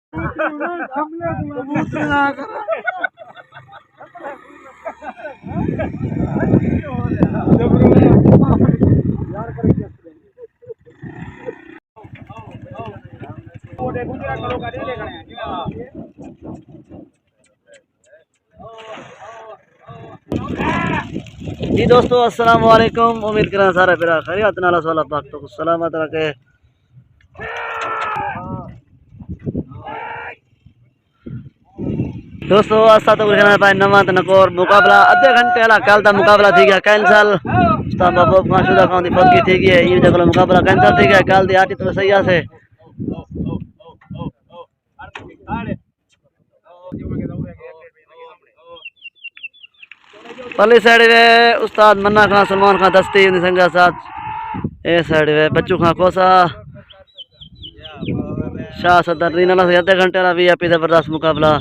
जी दोस्तों अस्सलाम वालेकुम। उम्मीद करें सारा फिर खैरियत नाला वाला पाक तो सलामत रखे। दोस्तों असा तो नवा नकोर मुकाबला अद्धे घंटे वाला कल का मुकाबला थी गया कैंसल। बाबू माशुदा खान की फौजी थी गई ये जगह मुकाबला कैंसल थी गया कल दी आटी तो सही से पल्ली साइड वे उस्ताद मन्ना खान सलमान खान दस्ती संगा साथ ए साइड वे बच्चू खान कोसा शाह सदर रीना से अद्धे घंटे वाला वीआईपी जबरदस्त मुकाबला।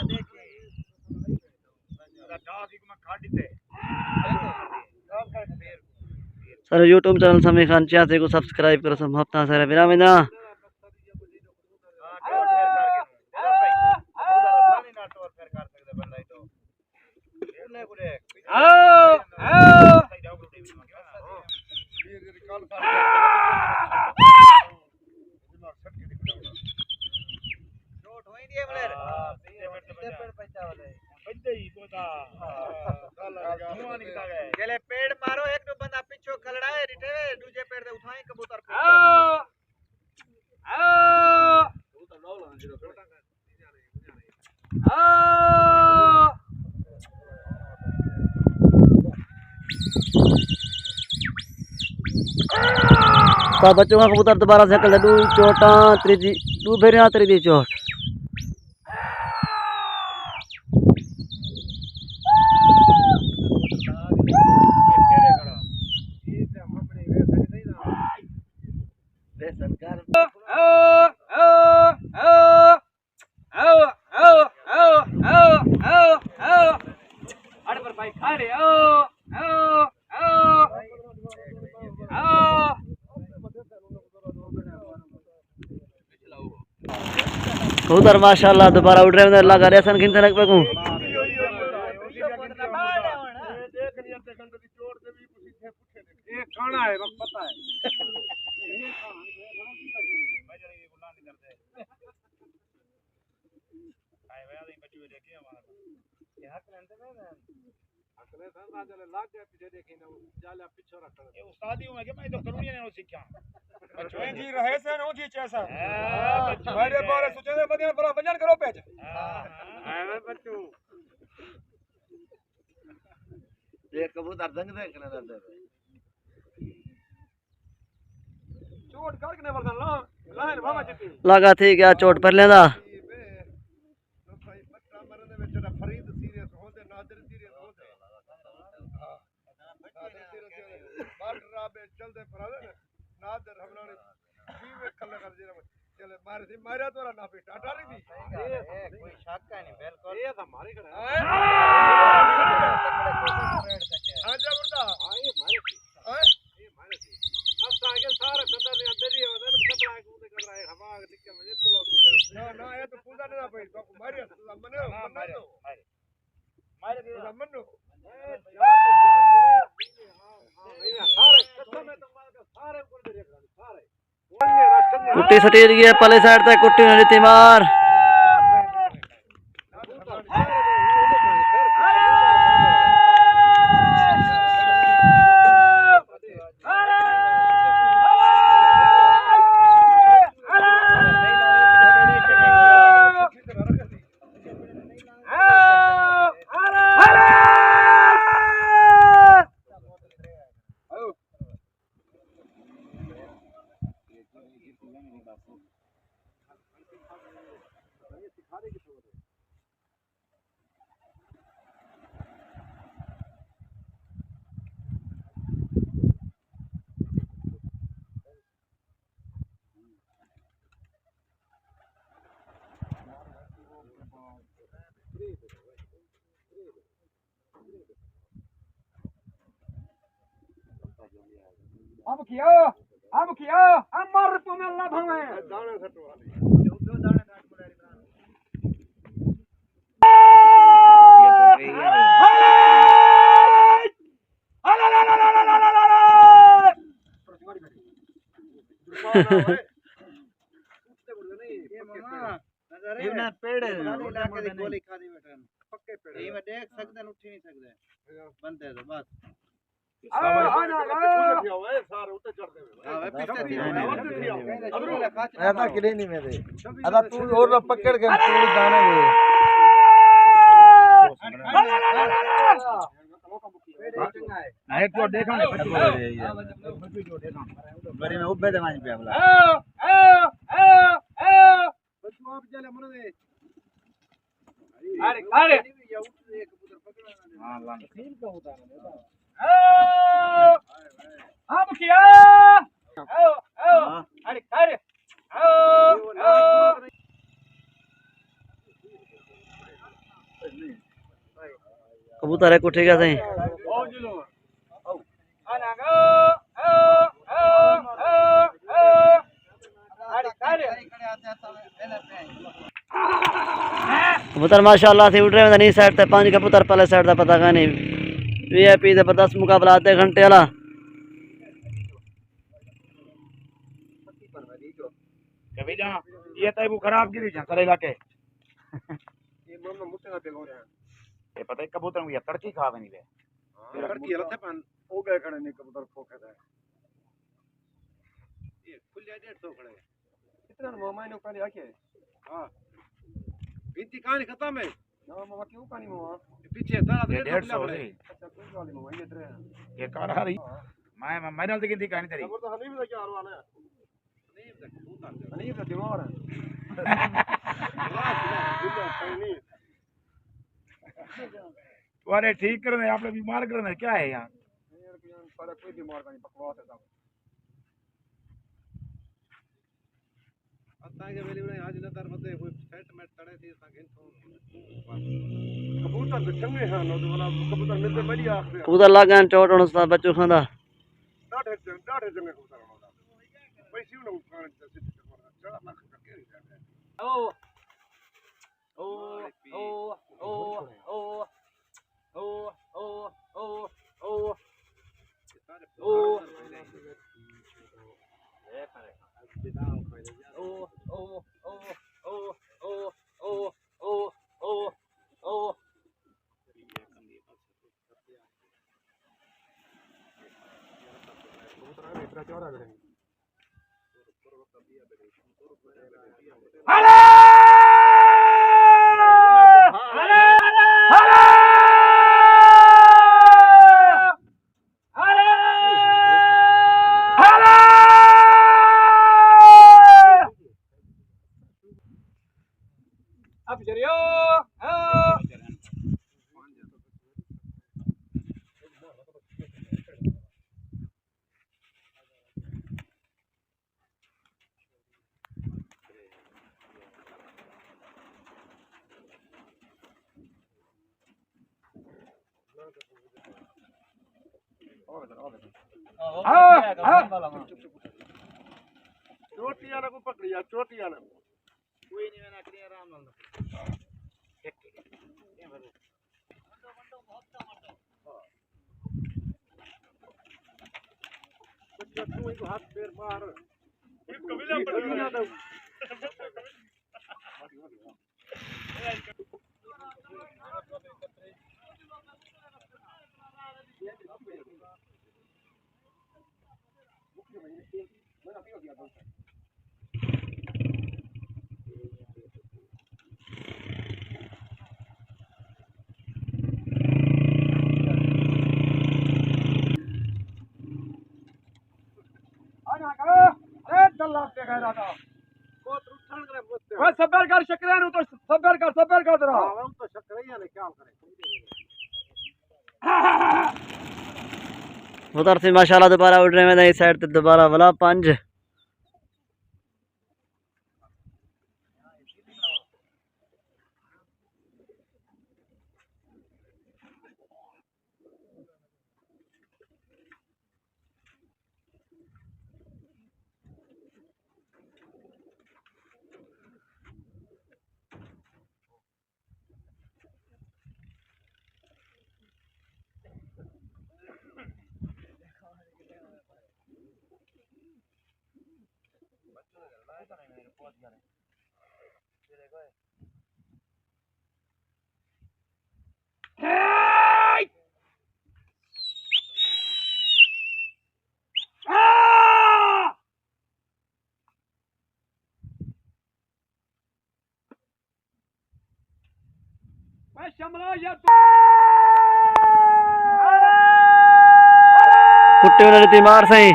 सर यूट्यूब चैनल समी खान चाहते को सब्सक्राइब करो सब हफ्ता सारे बिना बिना पेड़ मारो एक तो बंदा पिछो खलड़ा है रिटे दूजे पेड़ दे उठाई कबूतर पे तो बच्चों का कबूतर दोबारा से कल दू चोटा त्रीजी दू फेरिया त्रीजी चोट उधर माशाल्लाह दोबारा उड़ रहे अल्लाह का रेसन खिन तक पे को खाना है पता है उस्तादी में मैं तो करूंगी नहीं सीखा जी रहे से नो जी चैसा मेरे बारे सोचे दे बदिया बड़ा बजन करो पे हां बच्चू ये कबूतर दंग दे कने दे चोट करके बरदन ला लाइन भामा जिती लगा थी क्या चोट पर लेदा चलते फरादे नादर हमने जीवे खल्ले कर दिया चले मारे थी मारा तो ना पे टाटा नहीं दी कोई शक का नहीं बिल्कुल ये तो हमारे कने हां जबरदा हां ये मारे थी अब आगे सारा खतर ने अंदर ही अंदर खतरा है कूदे कर रहा है हवा निकल मजे चलो ना ये तो कूदा ना पे तो मारे मने मारे मनो कुट्टी सटीर गई पले साइड तक कुट्टी ने रीति मार अब किया अमर तुम्हें अल्लाह भवे दाने सटवा दो दाने काट बोले ये मामा नजर है इवना पेड़ है इलाके दी गोली खादी बैठन पक्के पेड़ ये मैं देख सकदे न उठी नहीं सकदे बनते तो बस ऐसा किले नहीं मेरे अदा तू और पकड़ के तू दाना दे एक तो देखा नहीं बड़ी में उबे दे मानी पे अबला बच्चों आप चले मन दे अरे अरे या उठ एक कबूतर पकड़ना हां लान तीन का उतारना हम किया आओ आओ अरे अरे आओ आओ कबूतर है कुछ ठीक है सही ओ जिलो आना गो आओ आओ आओ अरे अरे कबूतर माशाल्लाह से उड़ रहे हैं नहीं साइड से 5 कबूतर पहले साइड का पता का नहीं वीआईपी जबरदस्त मुकाबला आधे घंटे वाला कभी जा ये तय वो खराब गिरी जा करे इलाके ये मम्मा मुट्टे ना पे हो रहा है ये पता है कबूतर में ये तड़की खावे नहीं वे लड़की हलत है पन हो गए खड़े नहीं कबूतर खोखे है ये खुले 150 खड़े कितना मामा ने कहानी आके हां गिनती कहानी खत्म है ना मामा क्यों कहानी मामा पीछे तारा ये 150 होली अच्छा कोई वाली मामा ये इधर है ये कार आ रही मैं नाल की गिनती कहानी तेरी खबर तो हनी भी क्या वाला है नहीं तो दिमाग है तुम्हारे ठीक करने आपने बीमार करना क्या है यहाँ सारा कोई बीमार का नहीं बकवास है सब अतांगे वेली में आज न दर मते कोई सेट मैट तड़े थी ताके कबूतर तो चंगे हैं नो तो वाला कबूतर मिलते बढ़िया कबूतर लागन चोट उन सा बच्चों खांदा डाढे चंगे कबूतर होना पैसे न खान से चढ़ा लाख करके ओ ओ ओ ओ ओ ओ ओ ओ ओ ओ अब चलियो चोटी वाला को पकड़िया चोटी वाला कोई नहीं मैंने करिया आराम नाल बच्चा तू एक हाथ पैर मार कबीला पकड़ना दो सबर कर शकरे नु तो सबर कर जरा हम तो शक्करिया ने क्या करे उधर से माशाल्लाह दोबारा उड़ रहे हैं इस साइड से दोबारा वाला 5 शमला या कुट्टे वाले रीति मार सही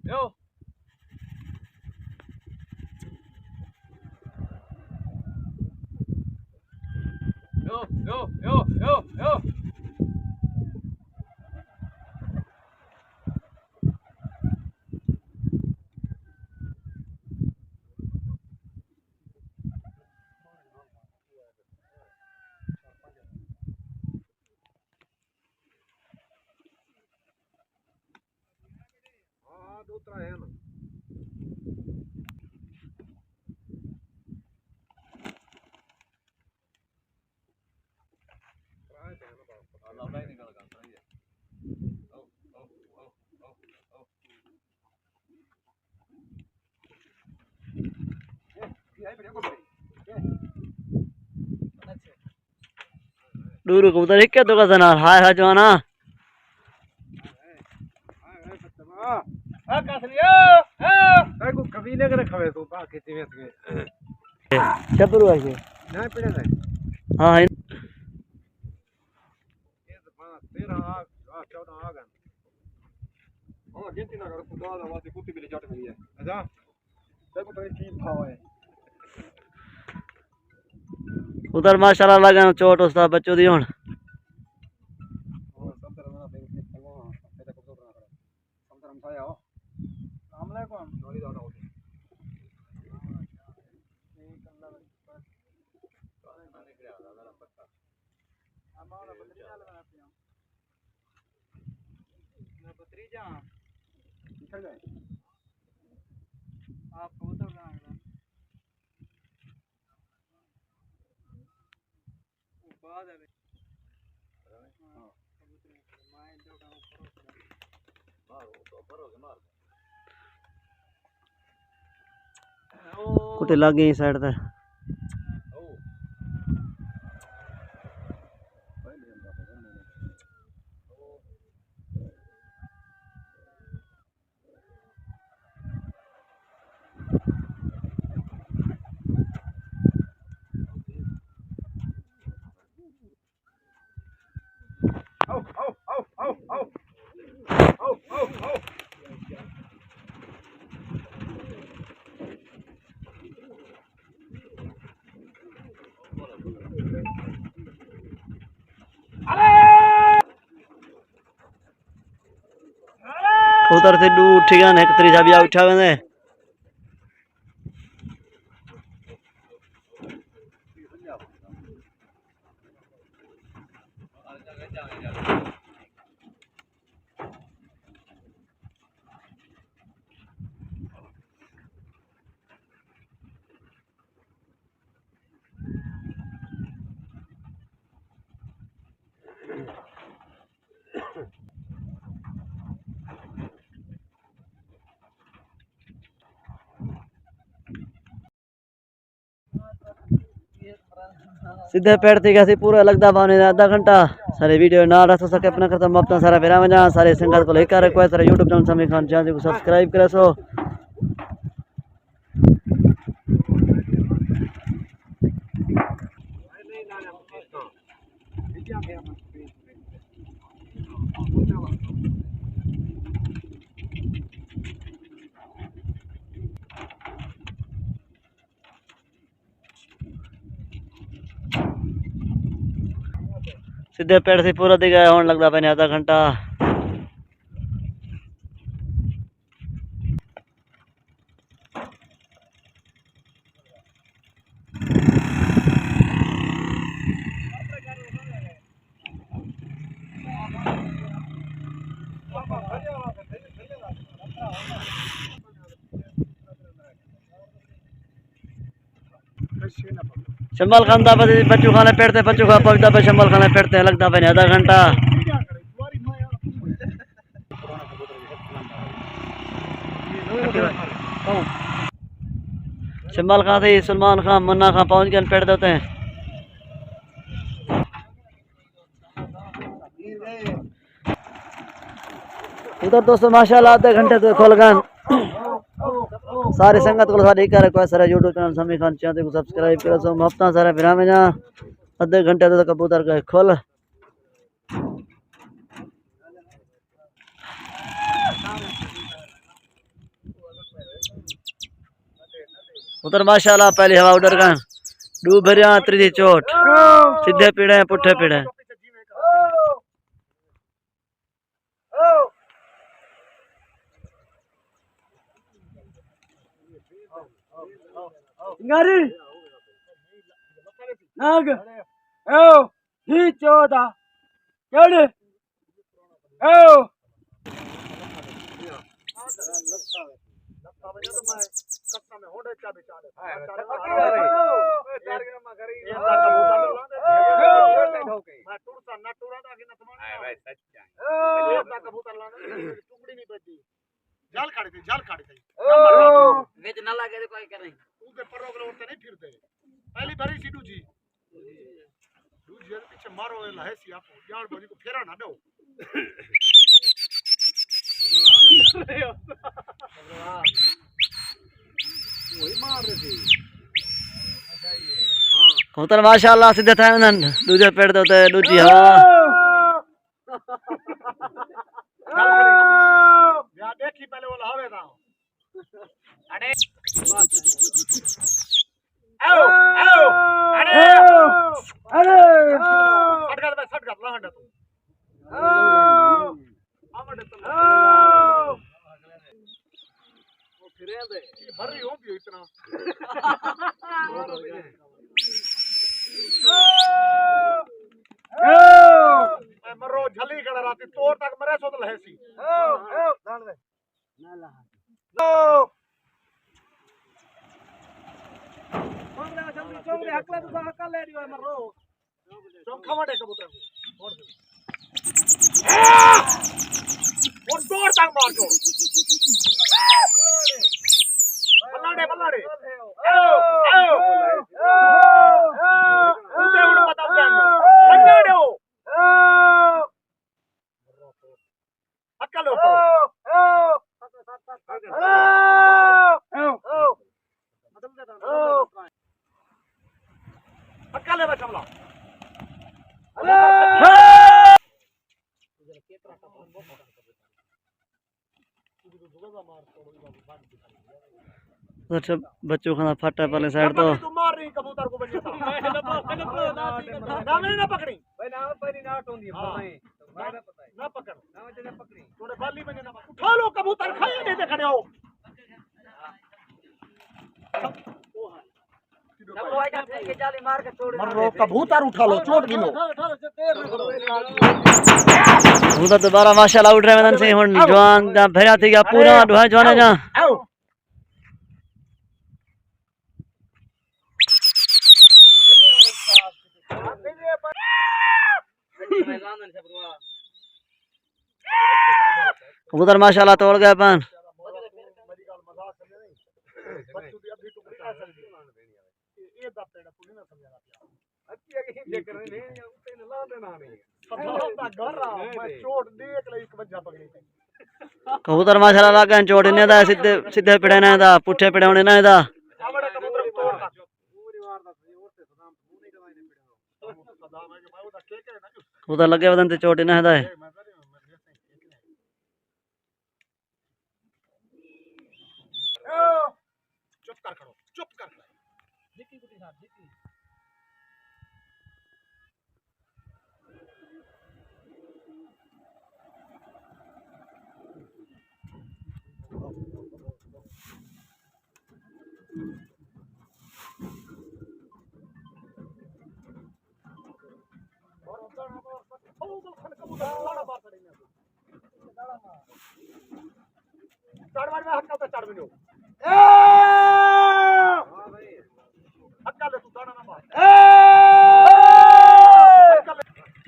Yo. Yo, yo, yo, yo, yo. हाँ दूसरा है ना दूर कबूतर एक क्या तो का सना हाय हाय जवाना हाँ कसरिया हाँ को कबीले करे खवे तो बाकी चीज के चतुर है नहीं पड़े नहीं हाँ ये तो 13 आ 14 आ गए हाँ गिनती ना करो खुदा ना वास्ते कुत्ती बिल्ली जट मिली है अच्छा देखो तो की भाव है उधर माशाल्लाह लगा चोट उसका बच्चों दी हुन और सब तरह ना बैंक में चलो ऐसा कब तो बना कर सब तरह हम आओ नाम ले कौन नौली दादा होते निकल गए आप कबूतर कहाँ गए बाद है हाँ कबूतर माइंड जो काम मारो तो भरोगे मार कुटे लग गई साइड ते उधर से दूर ठिकाने एक तरीजा भी उठा वेंदे सीधे पेड़ थी कैसे पूरा लगता पाने आधा घंटा सारे वीडियो ना रख सके अपना खत्म अपना सारा फिर में जा सारे संगत को लेकर रखो सारे YouTube channel Sameer Khan channel को सब्सक्राइब करे सो सीधे पेड़ से पूरा दिखा होने लगता पाने आधा घंटा शंबल खानदा पे बच्चू खाने पेड़ते बच्चू खा पहुंचता पे शंबल खाने पेड़ते लगता पे आधा घंटा शंबल खान थी सलमान खान मुन्ना खान पहुंच गए पेड़ देते हैं उधर दोस्तों माशाल्लाह आधे घंटे तो खोल गए सारी संगत को सारी कर कोई सारा यूट्यूब चैनल समी खान चैनल को सब्सक्राइब करो सो हफ्ता सारे फिरा में जा आधे घंटे तो कबूतर गए खोल उधर माशाल्लाह पहली हवा उधर गए डूब भरिया त्रीजी चोट सीधे पीड़े पुठे पीड़े Ngari. Nag. Oh. He choda. Yadi. Oh. जाल काटे थे जाल काटे थे वेच ना लगे तो कोई करे उनके परों के उड़ते नहीं फिरते पहली भरी सी दूजी दूजी के पीछे मारो लहसी आप जान बजी को फेरा ना दो वही मार रहे थे कबूतर माशाल्लाह सीधे थे उन्हन दूजे पेड़ देते दूजी हवा या देखी पहले वो लावे था अरे आओ आओ अरे अरे सट कर लहंड तू आमड़ तो वो फिरे दे भरी हो भी इतना मरो झली कड़ा राती तोड़ तक मरे सो तो लहसी दान दे ना ला चौंगले हकला तो हकल ले रियो मरो चौंखा माटे कबूतर छोड़ दे और तोड़ तक मार दो बल्लाड़े आओ आओ उड़े उड़ बताओ बल्लाड़े हो अकल ऊपर अकल है बचमला अच्छा बच्चों खाना फटा पहले साइड तो तू मार रही कबूतर को बन्नी ना मैंने ना पकड़ी भाई ना परी ना टोंदी है ना पकड़ ना चले पकड़ी थोड़े बाली में ना उठा लो कबूतर खाए नहीं खड़े हो मरो कबूतर उठा लो चोट गिनो उधर दोबारा माशाल्लाह उड़ रहे मैदान से हुन जवान दा भरा थी गया पूरा दुआ जवान जा आओ कबूतर माशाल्लाह तोड़ गए अपन कबूतर माशाल्लाह लग गए चोट इन्हें दा सीधे सीधे पिड़े ना दा पुठे पिड़े होने ना दा कबूतर लगे वदन ते चोट इन्हें दा चुप कर खड़ो चुप कर हक्का ले तू दाना ना मार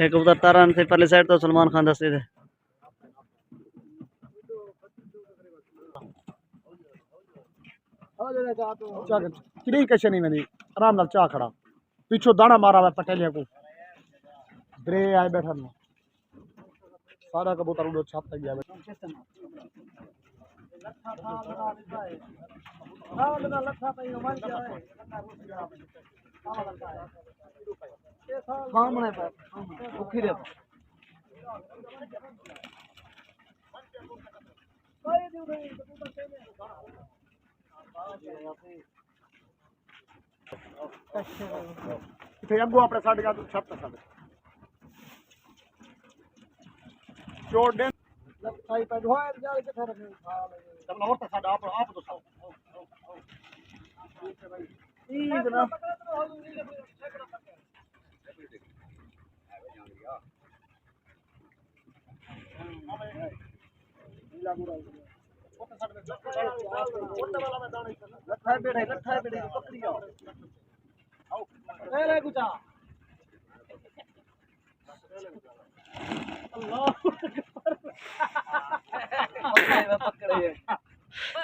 एक कबूतर तारान से परली साइड तो सलमान खान दस्ते थे। चिड़ी कैसे नहीं मेरी आराम नाल चाह खड़ा पीछो दाना मारा हुआ पटेलिया को ब्रे आए बैठा ना सारा कबूतर उड़ो छाप तक गया सामने पर उखी रे इथे अगो अपने साढ़े का छत तक साढ़े चोट दे लखाई पे जो है जाल के थोड़ा तब और तक साढ़े आप तो सब ठीक ना लठा बैठे बकरी आओ ले कुछ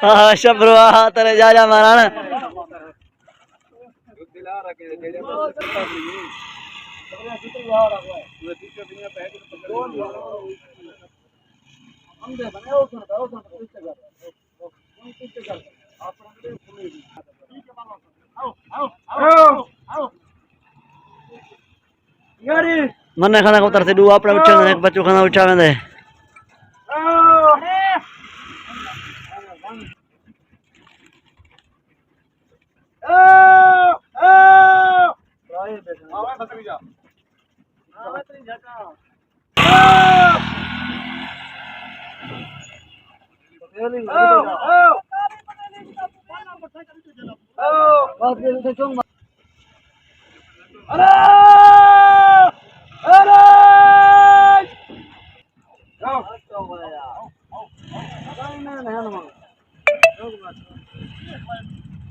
हाँ शब्रो तेरे जा महाराण मन्ने खाना कबूतर से दू अपने उठे एक बच्चों खाना उठा में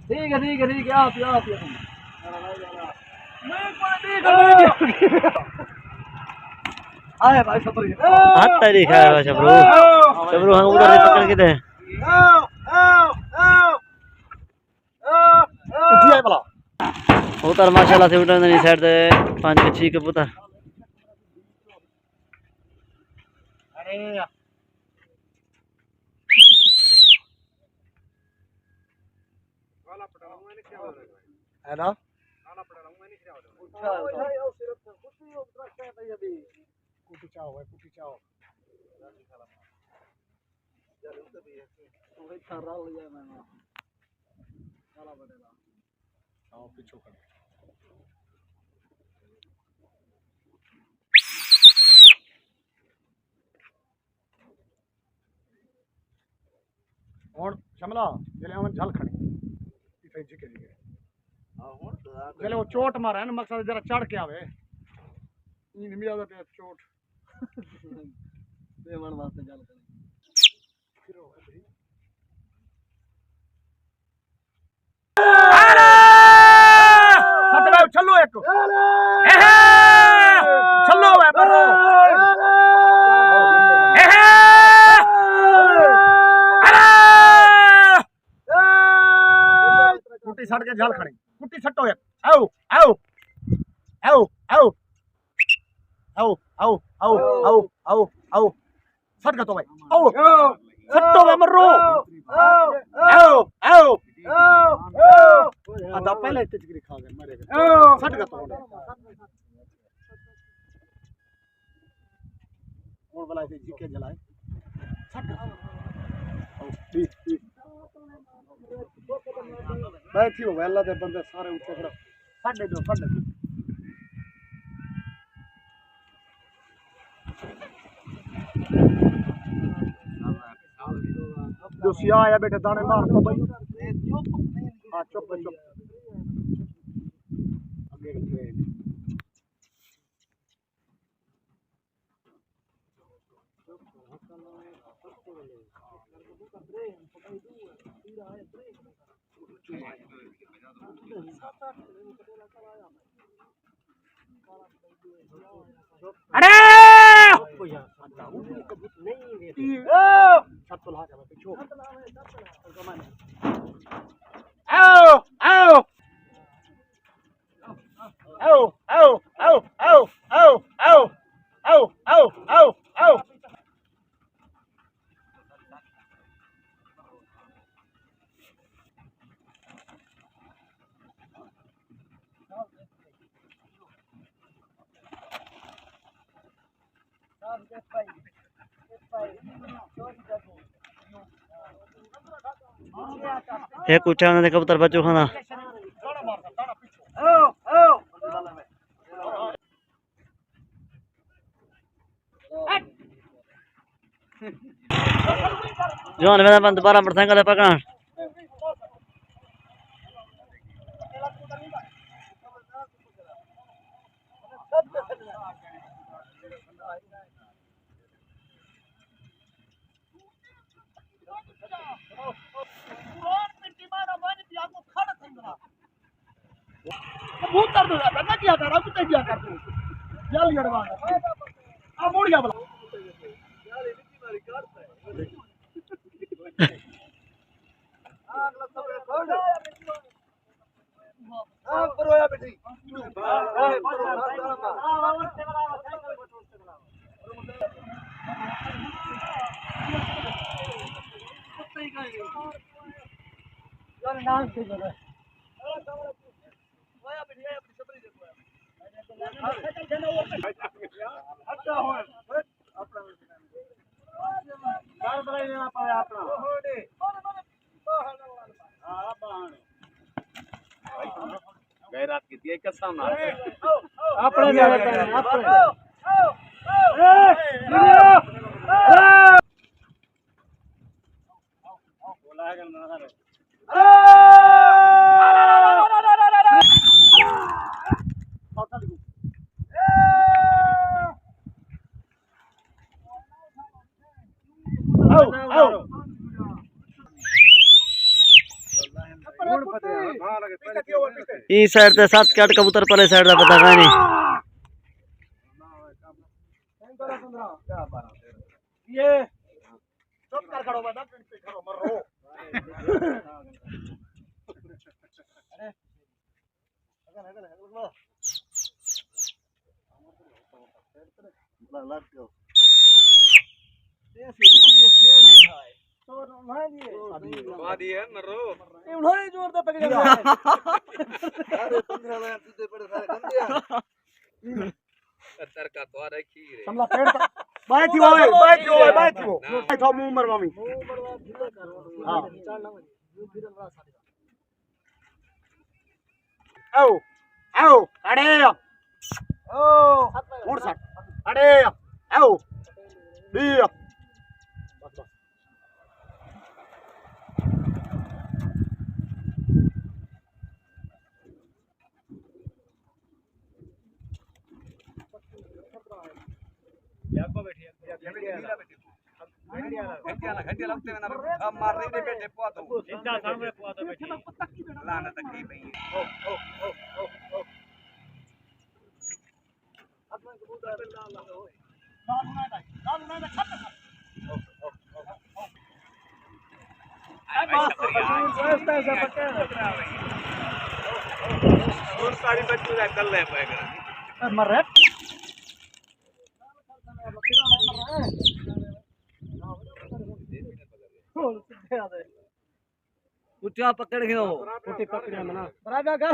ठीक है आप आए भाई शब्रू हाथ तारीख है शब्रू हम उधर पकड़ के दे उठिया भला कबूतर माशाल्लाह से उठा नहीं साइड से 5 के 6 कबूतर है ना कुटी चाहो है कुटी चाहो आओ पीछो कर और शमला जले हम झल खड़े इथे जिके जिके जले वो चोट मारे ना मकसद जरा चढ़ के आवे इन मिया दा चोट बेमन वास्ते जल करे चलो एक चलो कुटी सट के झल खड़ी कुटी सटो एक आओ आओ आओ आओ आओ आओ आओ आओ आओ आओ सट का तो भाई आओ सटो वे मरो आओ आओ आधा पहले तिचकरी खा गए मरेगा सट का तो और वाला से जिके जलाए सट आओ ठीक बैठी हो वेला दे बंदे सारे उठे खड़ा साढ़े दो जो सिया आया बेटे दाने मार तो भाई हाँ चुप आगे अरे आओ आओ आओ आओ आओ आओ आओ आओ आओ आओ आओ आओ एक ऊंचा ने कबूतर बच्चों खाना जोन मेरा बंद 12 मोटरसाइकिल पकड़ कबूतर तो जाता क्या कर अब क्या कर तू जल्दी अड़वा आ मोड़ जा भला गैरात की थी एक सामना ई साइड ते 7 के 8 कबूतर पले साइड दा पता काई नहीं ये चुप कर खड़ो बता पे खड़ो मर रो उन्होंने जोर दे पकड़ लिया अरे 15 लाख सीधे पड़े सारे गंदे सर का तो रखी रे समला पेड़ का बाय थी वो था मुंह मर मामी हां आओ आओ अड़े ओ उड़ सट अड़े आओ दी बस बस याको बैठी घंटिया लगते हैं ना हम मार रही बैठे पुआ तो जिंदा सामने पुआ तो बैठी लाना तक नहीं पई ओ ओ ओ ओ ओ अपना कबूतर ला ला हो लाल ना छत ओ ओ ओ और सारी बच्चों का कर ले पाएगा मर रहा ऊंचा पकड़ गयो छोटी पकड़िया मना बराबर का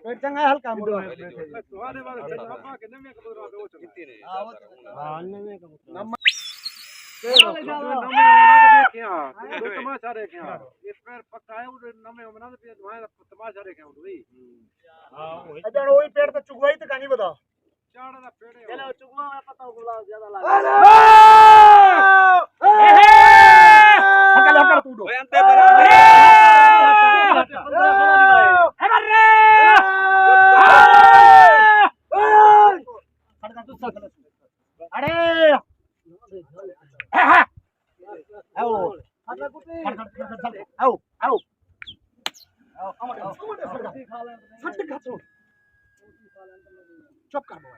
पेट चंगा हल्का मुड़ो तुम्हारे वाले अम्मा के नमे कबूतर पे वो कितने ने हां नमे का तमाशा देखे ये पैर पक्का है उधर नमे बना दे तुम्हारा तमाशा देखे भाई हां अच्छा वही पेड़ तो चुगवाई तो कहानी बता चाड़ा ना पेड़ चलो चुगवा में पता गुला ज्यादा हकल हकल कूदो ओए अंते पर अरे आओ आओ आओ चुप कर बाबा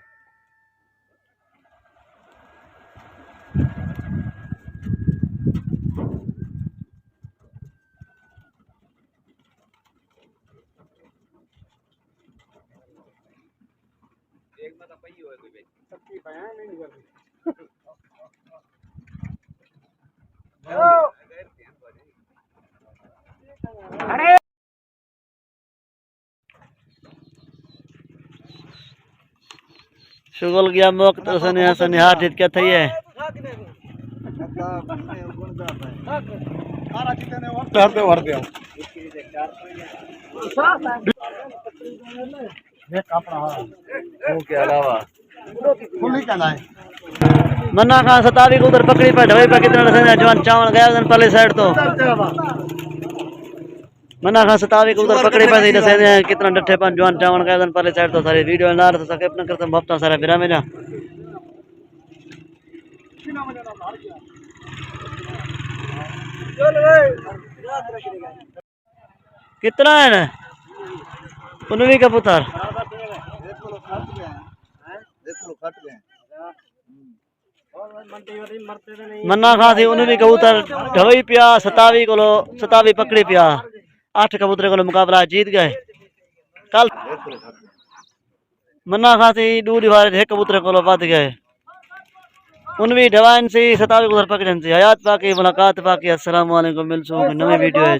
सबकी बयान नहीं कर शुगल गया मोक तो सने हाथ हिट क्या थई है सारा कितने वक्त हर पे भर दिया देख अपना वो के अलावा खुली कहना है मन्ना खान सतावी को उधर पकड़ी पे ढोई पे कितना सने जवान चावल गया उधर पहले साइड तो मन्ना खान सतावी को उधर पकड़ी पे इधर सने कितना डट्ठे पन जवान चावल गया उधर पहले साइड तो सारी वीडियो ना तो सके अपना करते भक्ता सारा विरा में जा कितना है ना पुनवी का पुत्र देखो कट गए मन्ना खां थी उन्हें भी कबूतर ढवई पिया सतावी पकड़ी पिया 8 कबूतर को मुकाबला जीत गए कल मन्ना खां थी दूरी वाले एक कबूतर को बच गए उनवी ढवाइन से सतावी कबूतर पकड़न से हयात पाकी मुलाकात पाकी अस्सलाम वालेकुम मिलसू नई वीडियो है